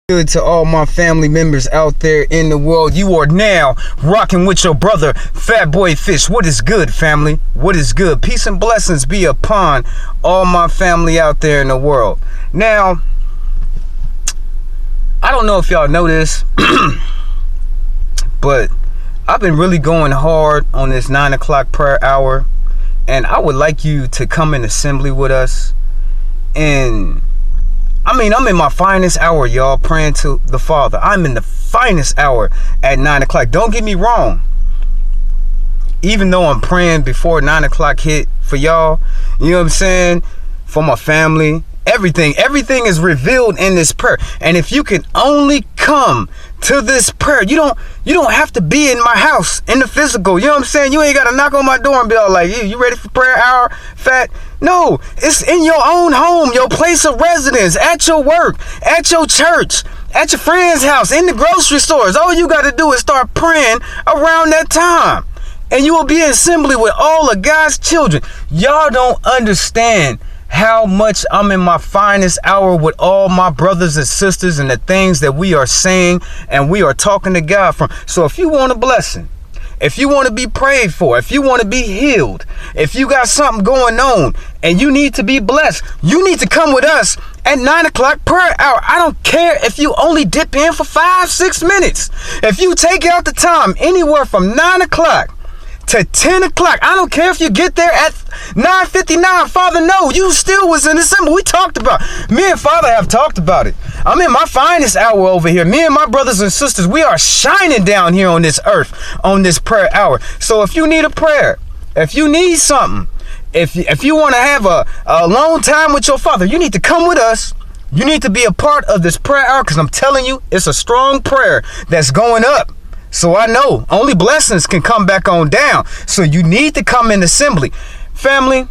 Good to all my family members out there in the world. You are now rocking with your brother Fat Boy Fish. What is good, family? What is good? Peace and blessings be upon all my family out there in the world. Now, I don't know if y'all know this, but I've been really going hard on this 9 o'clock prayer hour, and I would like you to come in assembly with us. And I'm in my finest hour, y'all, praying to the Father. I'm in the finest hour at 9 o'clock. Don't get me wrong. Even though I'm praying before 9 o'clock hit for y'all, you know what I'm saying? For my family, everything is revealed in this prayer. And if you can only come to this prayer, you don't have to be in my house in the physical. You know what I'm saying? You ain't got to knock on my door and be all like, you ready for prayer hour, Fat? No, it's in your own home, your place of residence, at your work, at your church, at your friend's house, in the grocery stores. All you got to do is start praying around that time, and you will be in assembly with all of God's children. Y'all don't understand how much I'm in my finest hour with all my brothers and sisters and the things that we are saying and we are talking to God from. So if you want a blessing, if you want to be prayed for, if you want to be healed, if you got something going on and you need to be blessed, you need to come with us at 9 o'clock prayer hour. I don't care if you only dip in for 5-6 minutes. If you take out the time anywhere from 9 o'clock to 10 o'clock, I don't care if you get there at 9:59. Father, no, you still was in December. We talked about it. Me and Father have talked about it. I'm in my finest hour over here. Me and my brothers and sisters, we are shining down here on this earth on this prayer hour. So if you need a prayer, if you need something, if you want to have a long time with your Father, you need to come with us. You need to be a part of this prayer hour, because I'm telling you, it's a strong prayer that's going up. So I know only blessings can come back on down. So you need to come in assembly. Family,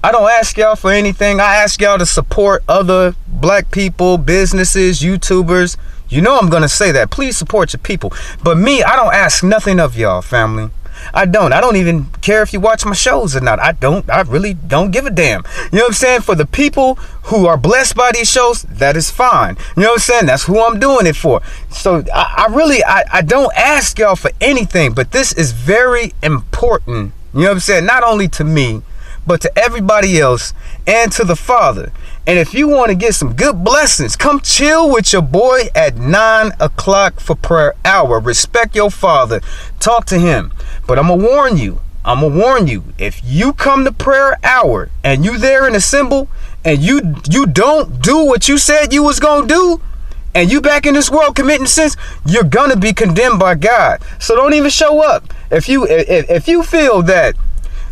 I don't ask y'all for anything. I ask y'all to support other black people, businesses, YouTubers. You know I'm going to say that. Please support your people. But me, I don't ask nothing of y'all, family. I don't even care if you watch my shows or not. I really don't give a damn. You know what I'm saying? For the people who are blessed by these shows, that is fine. You know what I'm saying? That's who I'm doing it for. So I don't ask y'all for anything, but this is very important. You know what I'm saying? Not only to me, but to everybody else and to the Father. And if you want to get some good blessings, come chill with your boy at 9 o'clock for prayer hour. Respect your Father. Talk to him. But I'm going to warn you, if you come to prayer hour and you there in a symbol and you don't do what you said you was going to do, and you back in this world committing sins, you're going to be condemned by God. So don't even show up. If you feel that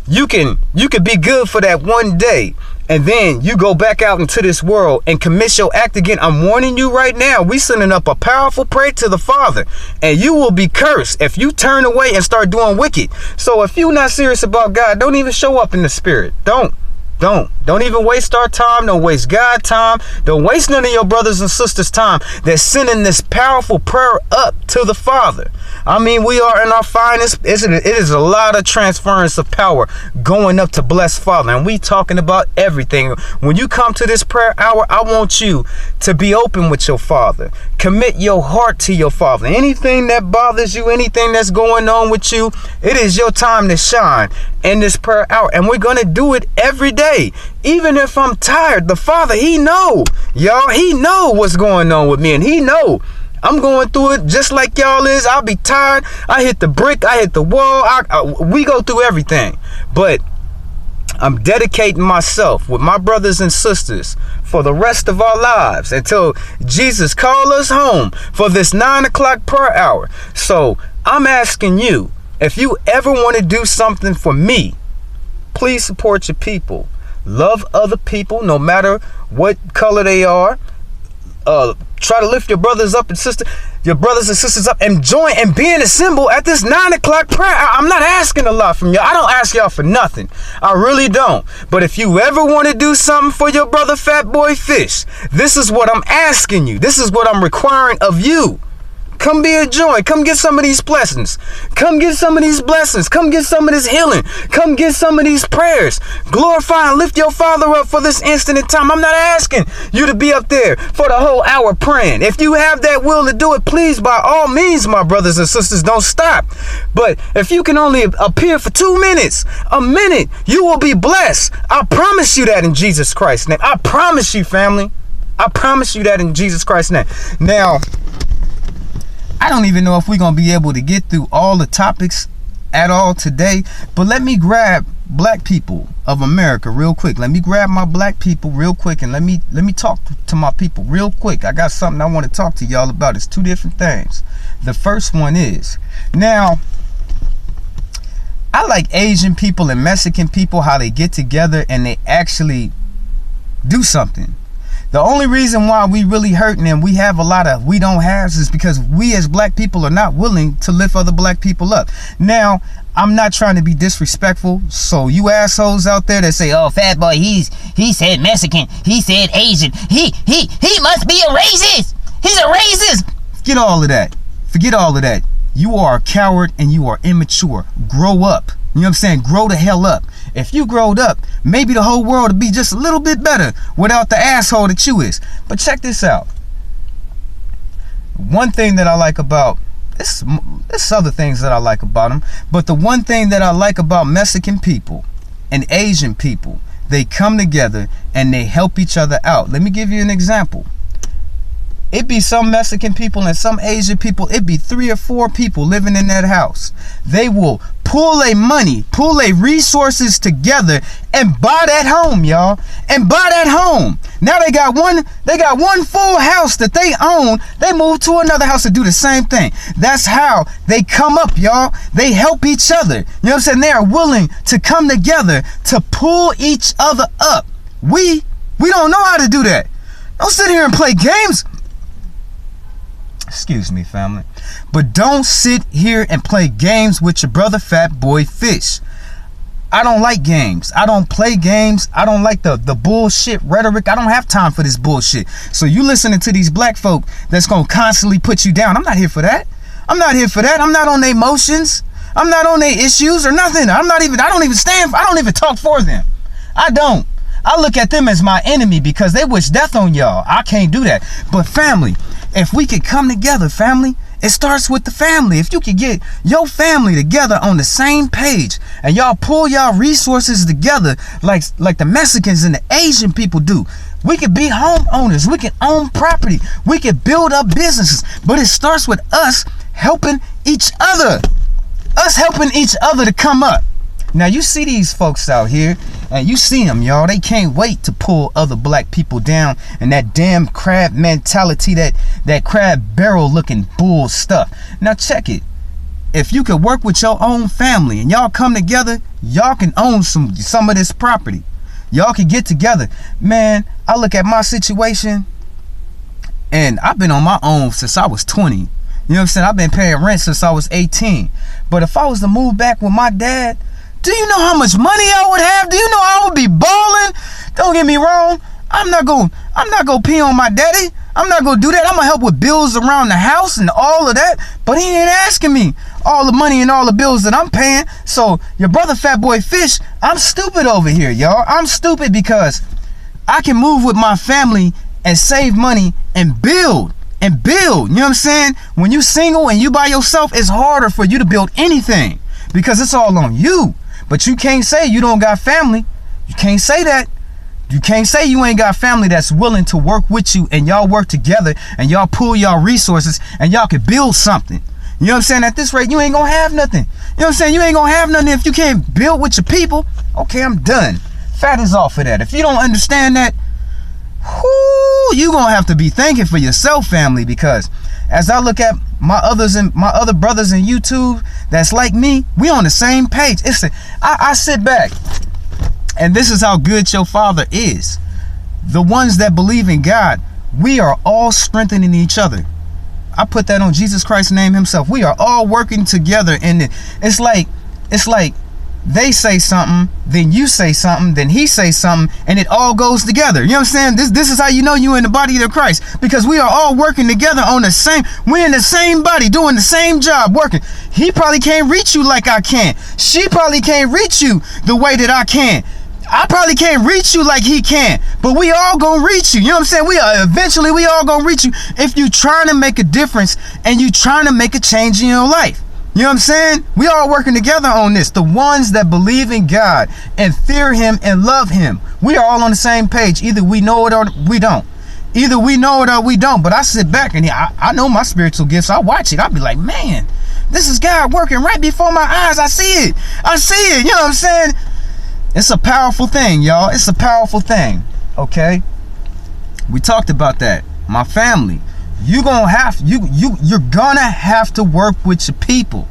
you could be good for that one day, and then you go back out into this world and commit your act again, I'm warning you right now, we sending up a powerful prayer to the Father, and you will be cursed if you turn away and start doing wicked. So if you're not serious about God, don't even show up in the spirit. Don't even waste our time. Don't waste God's time. Don't waste none of your brothers and sisters' time. They're sending this powerful prayer up to the Father. We are in our finest. It is a lot of transference of power going up to bless Father. And we talking about everything. When you come to this prayer hour, I want you to be open with your Father. Commit your heart to your Father. Anything that bothers you, anything that's going on with you, it is your time to shine in this prayer hour. And we're going to do it every day. Even if I'm tired, the Father, he know. Y'all, he know what's going on with me. And he know I'm going through it just like y'all is. I'll be tired. I hit the brick. I hit the wall. We go through everything. But I'm dedicating myself with my brothers and sisters for the rest of our lives until Jesus calls us home for this 9 o'clock prayer hour. So I'm asking you, if you ever want to do something for me, please support your people. Love other people, no matter what color they are. Try to lift your brothers and sisters up, and join and be in a symbol at this 9 o'clock prayer. I'm not asking a lot from y'all. I don't ask y'all for nothing. I really don't. But if you ever want to do something for your brother Fat Boy Fish, this is what I'm asking you. This is what I'm requiring of you. Come be a joy. Come get some of these blessings. Come get some of these blessings. Come get some of this healing. Come get some of these prayers. Glorify and lift your Father up for this instant in time. I'm not asking you to be up there for the whole hour praying. If you have that will to do it, please, by all means, my brothers and sisters, don't stop. But if you can only appear for 2 minutes, a minute, you will be blessed. I promise you that in Jesus Christ's name. I promise you, family. I promise you that in Jesus Christ's name. Now, I don't even know if we're going to be able to get through all the topics at all today, but let me grab black people of America real quick. Let me grab my black people real quick, and let me talk to my people real quick. I got something I want to talk to y'all about. It's 2 different things. The first one is, now, I like Asian people and Mexican people, how they get together and they actually do something. The only reason why we really hurting and we have a lot of we don't have is because we as black people are not willing to lift other black people up. Now, I'm not trying to be disrespectful, so you assholes out there that say, oh, Fat Boy, he said Mexican, he said Asian, he must be a racist, he's a racist. Forget all of that. Forget all of that. You are a coward and you are immature. Grow up. You know what I'm saying? Grow the hell up. If you growed up, maybe the whole world would be just a little bit better without the asshole that you is. But check this out. One thing that I like about there's other things that I like about them, but the one thing that I like about Mexican people and Asian people, they come together and they help each other out. Let me give you an example. It be some Mexican people and some Asian people. It be 3 or 4 people living in that house. They will pull their money, pull their resources together and buy that home, y'all. And buy that home. Now they got one full house that they own. They move to another house to do the same thing. That's how they come up, y'all. They help each other. You know what I'm saying? They are willing to come together to pull each other up. We don't know how to do that. Don't sit here and play games. Excuse me, family. But don't sit here and play games with your brother Fat Boy Fish. I don't like games. I don't play games. I don't like the bullshit rhetoric. I don't have time for this bullshit. So you listening to these black folk that's going to constantly put you down. I'm not here for that. I'm not here for that. I'm not on their emotions. I'm not on their issues or nothing. I don't even talk for them. I don't. I look at them as my enemy because they wish death on y'all. I can't do that. But family, if we could come together, family, it starts with the family. If you could get your family together on the same page and y'all pull y'all resources together like the Mexicans and the Asian people do, we could be homeowners. We can own property. We could build up businesses. But it starts with us helping each other. Us helping each other to come up. Now you see these folks out here, and you see them, y'all. They can't wait to pull other black people down, and that damn crab mentality, that crab barrel looking bull stuff. Now check it. If you could work with your own family and y'all come together, y'all can own some of this property. Y'all can get together. Man, I look at my situation, and I've been on my own since I was 20. You know what I'm saying? I've been paying rent since I was 18. But if I was to move back with my dad, do you know how much money I would have? Do you know I would be balling? Don't get me wrong. I'm not gonna pee on my daddy. I'm not gonna do that. I'm gonna help with bills around the house and all of that. But he ain't asking me all the money and all the bills that I'm paying. So your brother Fat Boy Fish, I'm stupid over here, y'all. I'm stupid because I can move with my family and save money and build. You know what I'm saying? When you single and you by yourself, it's harder for you to build anything because it's all on you. But you can't say you don't got family. You can't say that. You can't say you ain't got family that's willing to work with you and y'all work together and y'all pool y'all resources and y'all can build something. You know what I'm saying? At this rate, you ain't gonna have nothing. You know what I'm saying? You ain't gonna have nothing if you can't build with your people. Okay, I'm done. Fat is off of that. If you don't understand that, you gonna have to be thinking for yourself, family, because as I look at my other brothers in YouTube that's like me, we on the same page. I sit back, and this is how good your Father is. The ones that believe in God, we are all strengthening each other. I put that on Jesus Christ's name himself. We are all working together, and it's like they say something, then you say something, then he say something, and it all goes together. You know what I'm saying? This is how you know you in the body of Christ, because we are all working together on the same, we're in the same body, doing the same job, working. He probably can't reach you like I can. She probably can't reach you the way that I can. I probably can't reach you like he can, but we all gonna reach you. You know what I'm saying? Eventually we all gonna reach you if you trying to make a difference and you trying to make a change in your life. You know what I'm saying? We all working together on this. The ones that believe in God and fear him and love him. We are all on the same page. Either we know it or we don't. Either we know it or we don't. But I sit back and I know my spiritual gifts. I watch it. I'll be like, man, this is God working right before my eyes. I see it. I see it. You know what I'm saying? It's a powerful thing, y'all. It's a powerful thing. Okay? We talked about that. My family. You're gonna have to work with your people.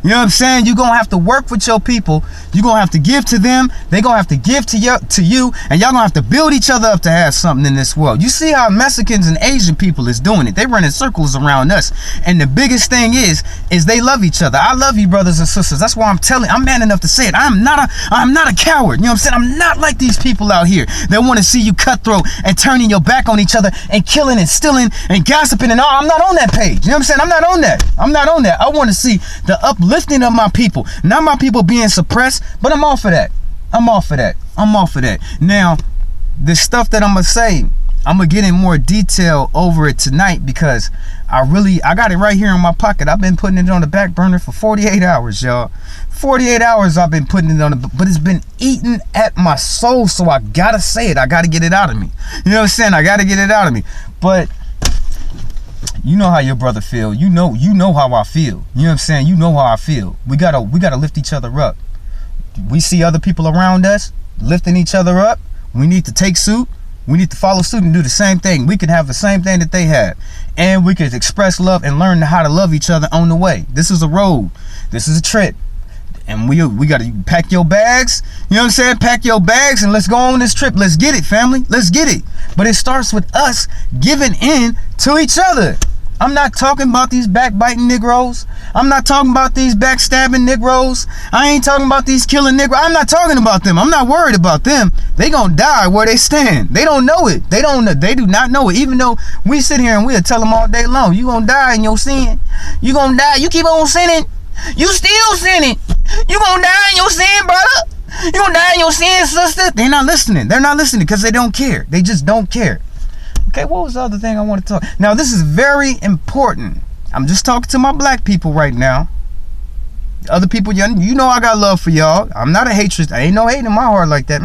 You know what I'm saying? You're gonna have to work with your people. You're gonna have to give to them. They're gonna have to give to you, and y'all gonna have to build each other up to have something in this world. You see how Mexicans and Asian people is doing it. They run in circles around us. And the biggest thing is they love each other. I love you, brothers and sisters. That's why I'm man enough to say it. I'm not a coward. You know what I'm saying? I'm not like these people out here that want to see you cutthroat and turning your back on each other and killing and stealing and gossiping and all. I'm not on that page. You know what I'm saying? I'm not on that. I'm not on that. I want to see the uplifting of my people, not my people being suppressed, but I'm off of that. I'm off of that. Now, the stuff that I'm gonna say, I'm gonna get in more detail over it tonight, because I got it right here in my pocket. I've been putting it on the back burner for 48 hours, y'all. 48 hours I've been putting it on, but it's been eating at my soul, so I gotta say it. I gotta get it out of me. You know what I'm saying? I gotta get it out of me. But you know how your brother feel. You know how I feel. You know what I'm saying? You know how I feel. We gotta lift each other up. We see other people around us lifting each other up. We need to take suit. We need to follow suit and do the same thing. We can have the same thing that they have. And we can express love and learn how to love each other on the way. This is a road. This is a trip. And we gotta pack your bags. You know what I'm saying? Pack your bags and let's go on this trip. Let's get it, family. Let's get it. But it starts with us giving in to each other. I'm not talking about these backbiting Negroes. I'm not talking about these backstabbing Negroes. I ain't talking about these killing Negroes. I'm not talking about them. I'm not worried about them. They gonna die where they stand. They don't know it. They do not know it. Even though we sit here and we'll tell them all day long, you gonna die in your sin. You gonna die. You keep on sinning. You still sinning. You gonna die in your sin, brother. You gonna die in your sin, sister. They're not listening. They're not listening because they don't care. They just don't care. Okay, what was the other thing I want to talk? Now, this is very important. I'm just talking to my black people right now. Other people, you know I got love for y'all. I'm not a hatred. I ain't no hate in my heart like that.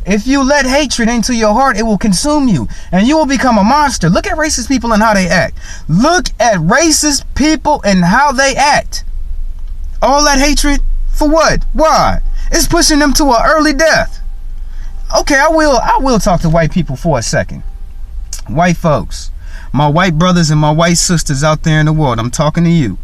If you let hatred into your heart, it will consume you. And you will become a monster. Look at racist people and how they act. Look at racist people and how they act. All that hatred, for what? Why? It's pushing them to an early death. Okay, I will talk to white people for a second. White folks, my white brothers and my white sisters out there in the world, I'm talking to you.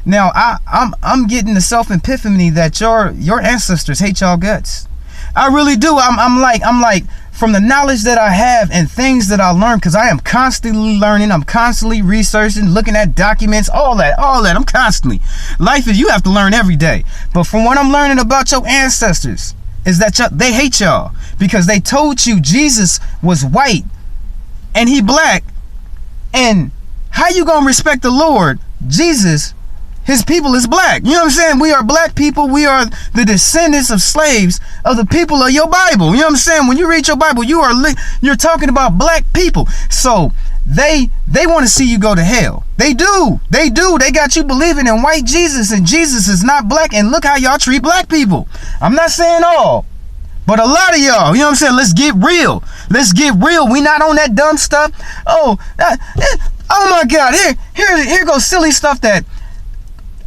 Now, I'm getting the self-epiphany that your ancestors hate y'all guts. I really do. I'm like from the knowledge that I have and things that I learned, because I am constantly learning. I'm constantly researching, looking at documents, all that. I'm constantly. Life is, you have to learn every day. But from what I'm learning about your ancestors is that they hate y'all because they told you Jesus was white and he black. And how you gonna respect the Lord Jesus? His people is black. You know what I'm saying? We are black people. We are the descendants of slaves of the people of your Bible. You know what I'm saying? When you read your Bible, you're talking about black people. So they want to see you go to hell. They do. They got you believing in white Jesus, and Jesus is not black. And look how y'all treat black people. I'm not saying all, but a lot of y'all, you know what I'm saying? Let's get real. Let's get real. We not on that dumb stuff. Oh my God. Here goes silly stuff that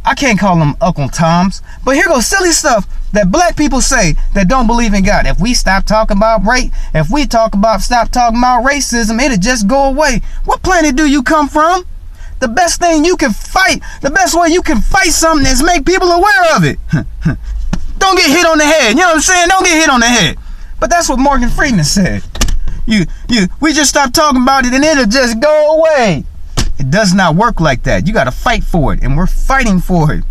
I can't call them Uncle Toms, but here goes silly stuff that black people say that don't believe in God. If we stop talking about race, stop talking about racism, it'll just go away. What planet do you come from? The best thing you can fight, the best way you can fight something is make people aware of it. Don't get hit on the head. You know what I'm saying? Don't get hit on the head. But that's what Morgan Freeman said. We just stop talking about it and it'll just go away. It does not work like that. You got to fight for it, and we're fighting for it.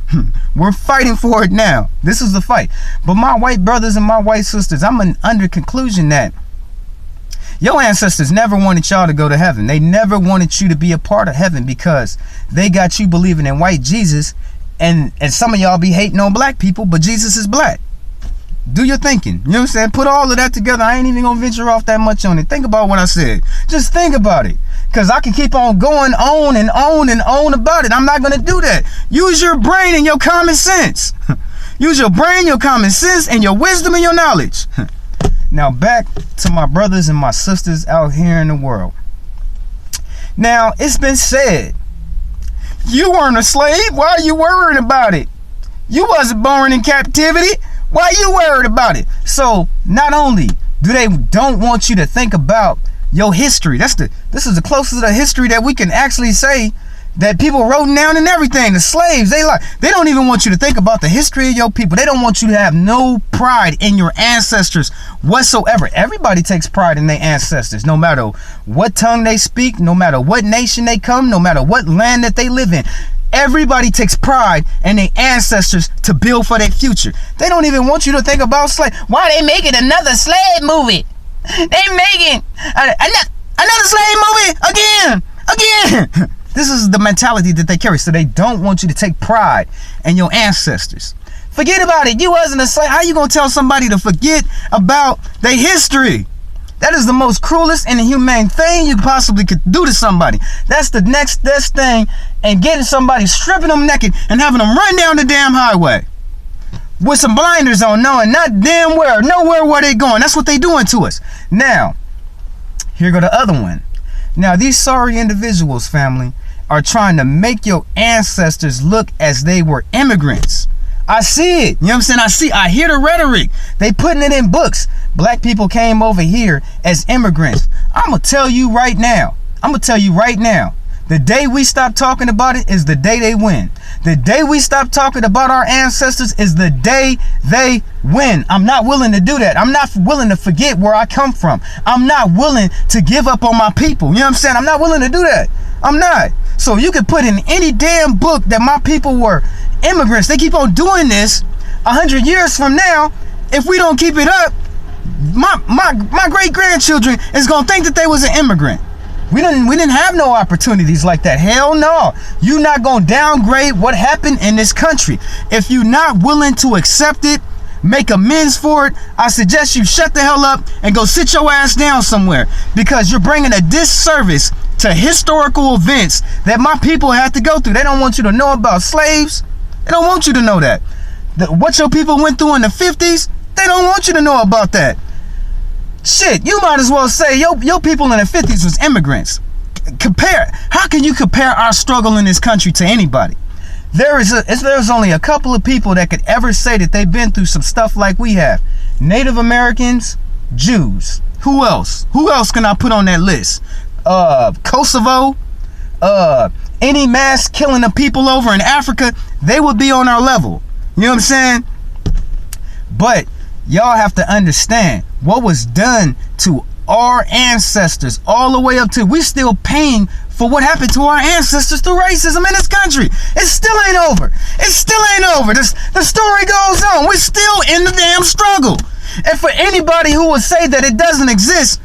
We're fighting for it now. This is the fight. But my white brothers and my white sisters, I'm under conclusion that your ancestors never wanted y'all to go to heaven. They never wanted you to be a part of heaven because they got you believing in white Jesus, and some of y'all be hating on black people, but Jesus is black. Do your thinking. You know what I'm saying? Put all of that together. I ain't even gonna venture off that much on it. Think about what I said. Just think about it. Because I can keep on going on and on and on about it. I'm not gonna do that. Use your brain and your common sense. Use your brain, your common sense, and your wisdom and your knowledge. Now back to my brothers and my sisters out here in the world. Now, it's been said, you weren't a slave. Why are you worried about it? You wasn't born in captivity. Why you worried about it? So not only do they don't want you to think about your history, this is the closest to history that we can actually say that people wrote down and everything. The slaves, they don't even want you to think about the history of your people. They don't want you to have no pride in your ancestors whatsoever. Everybody takes pride in their ancestors, no matter what tongue they speak, no matter what nation they come, no matter what land that they live in. Everybody takes pride in their ancestors to build for their future. They don't even want you to think about slave. Why they making another slave movie? They making another slave movie again. This is the mentality that they carry. So they don't want you to take pride in your ancestors. Forget about it. You wasn't a slave. How you gonna tell somebody to forget about their history? That is the most cruelest and inhumane thing you possibly could do to somebody. That's the next best thing, and getting somebody, stripping them naked and having them run down the damn highway with some blinders on, knowing not damn nowhere where they going. That's what they doing to us. Now, here go the other one. Now, these sorry individuals, family, are trying to make your ancestors look as they were immigrants. I see it. You know what I'm saying? I hear the rhetoric. They putting it in books. Black people came over here as immigrants. I'm going to tell you right now. The day we stop talking about it is the day they win. The day we stop talking about our ancestors is the day they win. I'm not willing to do that. I'm not willing to forget where I come from. I'm not willing to give up on my people. You know what I'm saying? I'm not willing to do that. I'm not. So you can put in any damn book that my people were immigrants. They keep on doing this 100 years from now. If we don't keep it up, my great grandchildren is gonna think that they was an immigrant. We didn't have no opportunities like that. Hell no. You're not gonna downgrade what happened in this country. If you're not willing to accept it, make amends for it, I suggest you shut the hell up and go sit your ass down somewhere, because you're bringing a disservice to historical events that my people had to go through. They don't want you to know about slaves. They don't want you to know that. What your people went through in the 50s, they don't want you to know about that. Shit, you might as well say your people in the 50s was immigrants. How can you compare our struggle in this country to anybody? There's only a couple of people that could ever say that they've been through some stuff like we have. Native Americans, Jews. Who else? Who else can I put on that list? Kosovo, any mass killing of people over in Africa, they would be on our level. You know what I'm saying? But y'all have to understand what was done to our ancestors all the way up to, we still paying for what happened to our ancestors through racism in this country. It still ain't over. It still ain't over. The story goes on. We're still in the damn struggle. And for anybody who would say that it doesn't exist,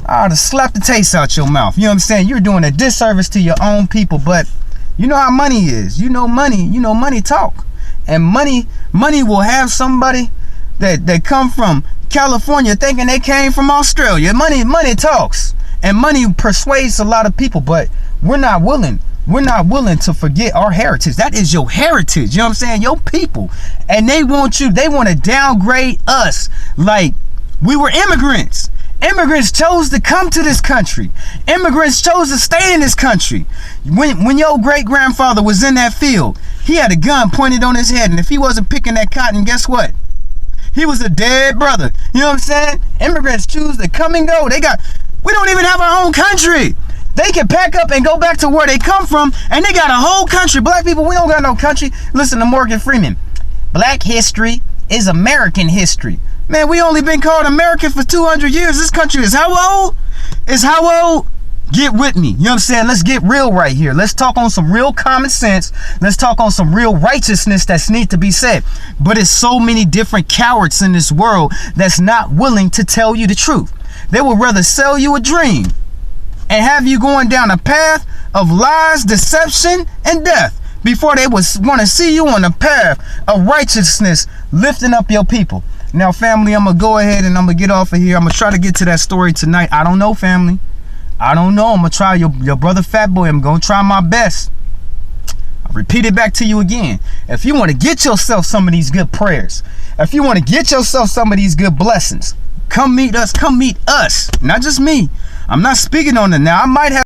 I ought to slap the taste out your mouth. You know what I'm saying? You're doing a disservice to your own people. But you know how money is. You know money talk. And money will have somebody that come from California thinking they came from Australia. Money talks, and money persuades a lot of people. But we're not willing to forget our heritage. That is your heritage. You know what I'm saying? Your people. And they want to downgrade us like we were immigrants. Immigrants chose to come to this country. Immigrants chose to stay in this country. When your great-grandfather was in that field, he had a gun pointed on his head, and if he wasn't picking that cotton, guess what? He was a dead brother. You know what I'm saying? Immigrants choose to come and go. We don't even have our own country. They can pack up and go back to where they come from, and they got a whole country. Black people, we don't got no country. Listen to Morgan Freeman. Black history is American history. Man, we only been called American for 200 years. This country is how old? Is how old? Get with me. You know what I'm saying? Let's get real right here. Let's talk on some real common sense. Let's talk on some real righteousness that's need to be said. But it's so many different cowards in this world that's not willing to tell you the truth. They would rather sell you a dream and have you going down a path of lies, deception, and death before they would want to see you on the path of righteousness, lifting up your people. Now, family, I'm going to go ahead and I'm going to get off of here. I'm going to try to get to that story tonight. I don't know, family. I don't know. I'm going to try your brother Fat Boy. I'm going to try my best. I'll repeat it back to you again. If you want to get yourself some of these good prayers, if you want to get yourself some of these good blessings, come meet us. Come meet us. Not just me. I'm not speaking on it now. I might have